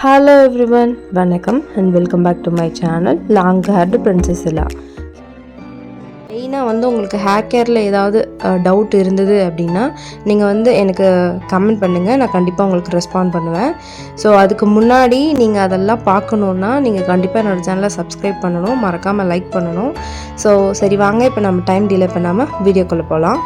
Hello everyone, வணக்கம் and welcome back to my channel long haired princess illa. மெயினாக வந்து உங்களுக்கு ஹேர் கேரில் ஏதாவது டவுட் இருந்தது அப்படின்னா நீங்கள் வந்து எனக்கு கமெண்ட் பண்ணுங்கள், நான் கண்டிப்பாக உங்களுக்கு ரெஸ்பாண்ட் பண்ணுவேன். ஸோ அதுக்கு முன்னாடி நீங்கள் அதெல்லாம் பார்க்கணுன்னா நீங்கள் கண்டிப்பாக என்னோடய சேனலை சப்ஸ்கிரைப் பண்ணணும், மறக்காமல் லைக் பண்ணணும். ஸோ சரி வாங்க, இப்போ நம்ம டைம் டிலே பண்ணாமல் வீடியோக்குள்ளே போகலாம்.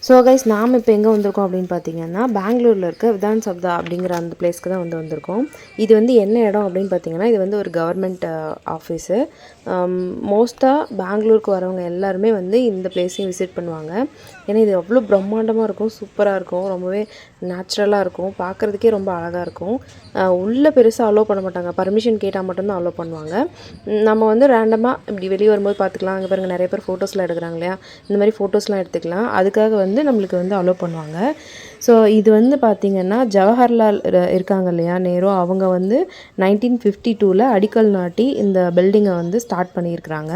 ஸோ கைஸ், நாம் இப்போ எங்கே வந்திருக்கோம் அப்படின்னு பார்த்தீங்கன்னா பெங்களூரில் இருக்க விதான் சப்தா அப்படிங்கிற அந்த பிளேஸ்க்கு தான் வந்திருக்கோம். இது வந்து என்ன இடம் அப்படின்னு பார்த்தீங்கன்னா, இது வந்து ஒரு கவர்மெண்ட் ஆஃபீஸு. மோஸ்ட்டாக பெங்களூருக்கு வரவங்க எல்லாருமே வந்து இந்த பிளேஸையும் விசிட் பண்ணுவாங்க. ஏன்னா இது அவ்வளோ பிரம்மாண்டமாக இருக்கும், சூப்பராக இருக்கும், ரொம்பவே நேச்சுரலாக இருக்கும், பார்க்குறதுக்கே ரொம்ப அழகாக இருக்கும். உள்ளே பெருசாக அலோவ் பண்ண மாட்டாங்க, பர்மிஷன் கேட்டால் மட்டும்தான் அலோவ் பண்ணுவாங்க. நம்ம வந்து ரேண்டமாக இப்படி வெளியே வரும்போது பார்த்துக்கலாம். அங்கே பாருங்கள், நிறைய பேர் ஃபோட்டோஸ்லாம் எடுக்கிறாங்க இல்லையா, இந்த மாதிரி ஃபோட்டோஸ்லாம் எடுத்துக்கலாம். அதுக்காக வந்து நம்மளுக்கு வந்து அலோவ் பண்ணுவாங்க. ஸோ இது வந்து பார்த்திங்கன்னா ஜவஹர்லால் இருக்காங்க இல்லையா, நேரு, அவங்க வந்து 1952 அடிக்கல் நாட்டி இந்த பில்டிங்கை வந்து ஸ்டார்ட் பண்ணியிருக்கிறாங்க.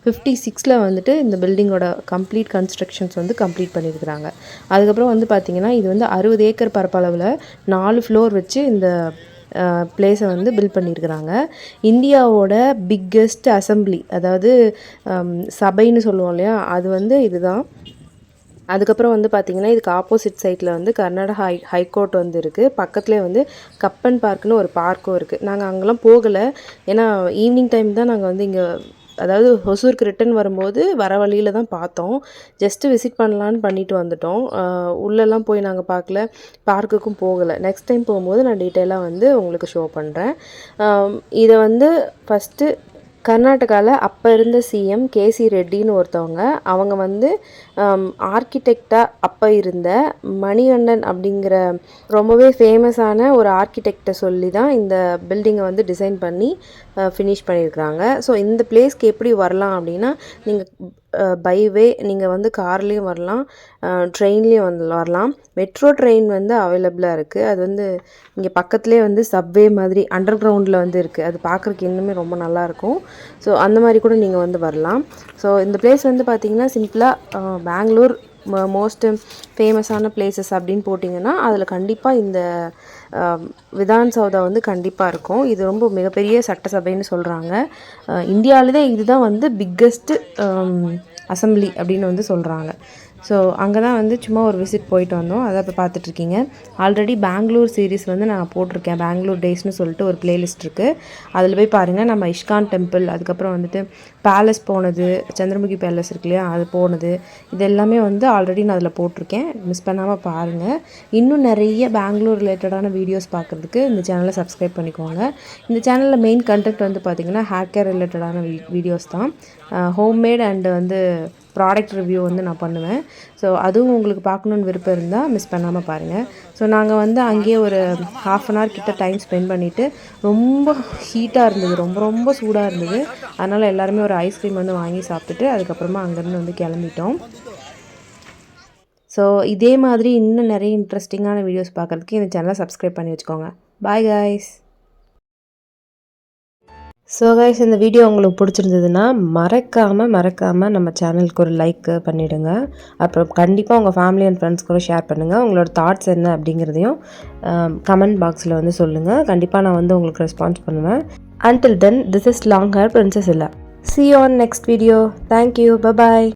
56 வந்துட்டு இந்த பில்டிங்கோட கம்ப்ளீட் கன்ஸ்ட்ரக்ஷன்ஸ் வந்து கம்ப்ளீட் பண்ணியிருக்கிறாங்க. அதுக்கப்புறம் வந்து பார்த்திங்கன்னா இது வந்து 60 ஏக்கர் பரப்பளவில் 4 ஃப்ளோர் வச்சு இந்த பிளேஸை வந்து பில்ட் பண்ணியிருக்கிறாங்க. இந்தியாவோட பிக்கெஸ்ட் அசம்பிளி, அதாவது சபைன்னு சொல்லுவோம் இல்லையா, அது வந்து இதுதான். அதுக்கப்புறம் வந்து பார்த்திங்கன்னா இதுக்கு ஆப்போசிட் சைட்டில் வந்து கர்நாடகா ஹைகோர்ட் வந்து இருக்குது. பக்கத்துலேயே வந்து கப்பன் பார்க்குன்னு ஒரு பார்க்கும் இருக்குது. நாங்கள் அங்கெல்லாம் போகலை, ஏன்னா ஈவினிங் டைம் தான் நாங்கள் வந்து இங்கே, அதாவது ஹொசூருக்கு ரிட்டன் வரும்போது வர வழியில் தான் பார்த்தோம். ஜஸ்ட்டு விசிட் பண்ணலான்னு பண்ணிட்டு வந்துட்டோம். உள்ளெல்லாம் போய் நாங்கள் பார்க்கல, பார்க்குக்கும் போகலை. நெக்ஸ்ட் டைம் போகும்போது நான் டீட்டெயிலாக வந்து உங்களுக்கு ஷோ பண்ணுறேன். இதை வந்து ஃபஸ்ட்டு கர்நாடகாவில் அப்போ இருந்த சிஎம் கேசி ரெட்டின்னு ஒருத்தவங்க, அவங்க வந்து ஆர்கிடெக்டாக அப்போ இருந்த மணிகண்டன் அப்படிங்கிற ரொம்பவே ஃபேமஸான ஒரு ஆர்கிடெக்டை சொல்லி தான் இந்த பில்டிங்கை வந்து டிசைன் பண்ணி ஃபினிஷ் பண்ணியிருக்கிறாங்க. ஸோ இந்த பிளேஸ்க்கு எப்படி வரலாம் அப்படின்னா, நீங்கள் பைவே நீங்கள் வந்து கார்லேயும் வரலாம், ட்ரெயின்லேயும் வந்து வரலாம். மெட்ரோ ட்ரெயின் வந்து அவைலபிளாக இருக்குது. அது வந்து இங்கே பக்கத்துலேயே வந்து சப்வே மாதிரி அண்டர் கிரவுண்டில் வந்து இருக்குது. அது பார்க்குறதுக்கு இன்னுமே ரொம்ப நல்லாயிருக்கும். ஸோ அந்த மாதிரி கூட நீங்கள் வந்து வரலாம். ஸோ இந்த பிளேஸ் வந்து பார்த்திங்கன்னா சிம்பிளாக பெங்களூர் மோஸ்ட் ஃபேமஸான பிளேசஸ் அப்படின்னு போட்டிங்கன்னா அதில் கண்டிப்பாக இந்த விதான் சௌதா வந்து கண்டிப்பாக இருக்கும். இது ரொம்ப மிகப்பெரிய சட்டசபைன்னு சொல்கிறாங்க. இந்தியாவிலே இதுதான் வந்து பிக்கெஸ்ட்டு அசம்பிளி அப்படின்னு வந்து சொல்கிறாங்க. ஸோ அங்கே தான் வந்து சும்மா ஒரு விசிட் போயிட்டு வந்தோம், அதை இப்போ பார்த்துட்ருக்கீங்க. ஆல்ரெடி பெங்களூர் சீரீஸ் வந்து நான் போட்டிருக்கேன், பெங்களூர் டேஸ்னு சொல்லிட்டு ஒரு பிளேலிஸ்ட் இருக்குது, அதில் போய் பாருங்கள். நம்ம இஸ்கான் டெம்பிள், அதுக்கப்புறம் வந்துட்டு பேலஸ் போனது, சந்திரமுகி பேலஸ் இருக்கு இல்லையா, அது போனது, இது எல்லாமே வந்து ஆல்ரெடி நான் அதில் போட்டிருக்கேன், மிஸ் பண்ணாமல் பாருங்கள். இன்னும் நிறைய பெங்களூர் ரிலேட்டடான வீடியோஸ் பார்க்குறதுக்கு இந்த சேனலை சப்ஸ்கிரைப் பண்ணிக்கோங்க. இந்த சேனலில் மெயின் கண்டென்ட் வந்து பார்த்திங்கன்னா ஹேர் கேர் ரிலேட்டடான வீடியோஸ் தான். ஹோம்மேட் அண்டு வந்து ப்ராடக்ட் ரிவ்யூ வந்து நான் பண்ணுவேன். ஸோ அதுவும் உங்களுக்கு பார்க்கணுன்னு விருப்பம் இருந்தால் மிஸ் பண்ணாமல் பாருங்கள். ஸோ நாங்கள் வந்து அங்கேயே ஒரு ½ கிட்ட டைம் ஸ்பெண்ட் பண்ணிவிட்டு, ரொம்ப ஹீட்டாக இருந்தது, ரொம்ப ரொம்ப சூடாக இருந்தது. அதனால் எல்லாருமே ஒரு ஐஸ்கிரீம் வந்து வாங்கி சாப்பிட்டுட்டு அதுக்கப்புறமா அங்கேருந்து வந்து கிளம்பிட்டோம். ஸோ இதே மாதிரி இன்னும் நிறைய இன்ட்ரெஸ்டிங்கான வீடியோஸ் பார்க்குறதுக்கு இந்த சேனலை சப்ஸ்கிரைப் பண்ணி வச்சுக்கோங்க. Bye guys. ஸோ கைஸ், இந்த வீடியோ உங்களுக்கு பிடிச்சிருந்ததுன்னா மறக்காமல் நம்ம சேனலுக்கு ஒரு லைக் பண்ணிவிடுங்க. அப்புறம் கண்டிப்பாக உங்கள் ஃபேமிலி அண்ட் ஃப்ரெண்ட்ஸ் கூட ஷேர் பண்ணுங்கள். உங்களோட தாட்ஸ் என்ன அப்படிங்கிறதையும் கமெண்ட் பாக்ஸில் வந்து சொல்லுங்கள். கண்டிப்பாக நான் வந்து உங்களுக்கு ரெஸ்பான்ஸ் பண்ணுவேன். Until then, this is long hair princess illa. See you on next video. Thank you. Bye bye.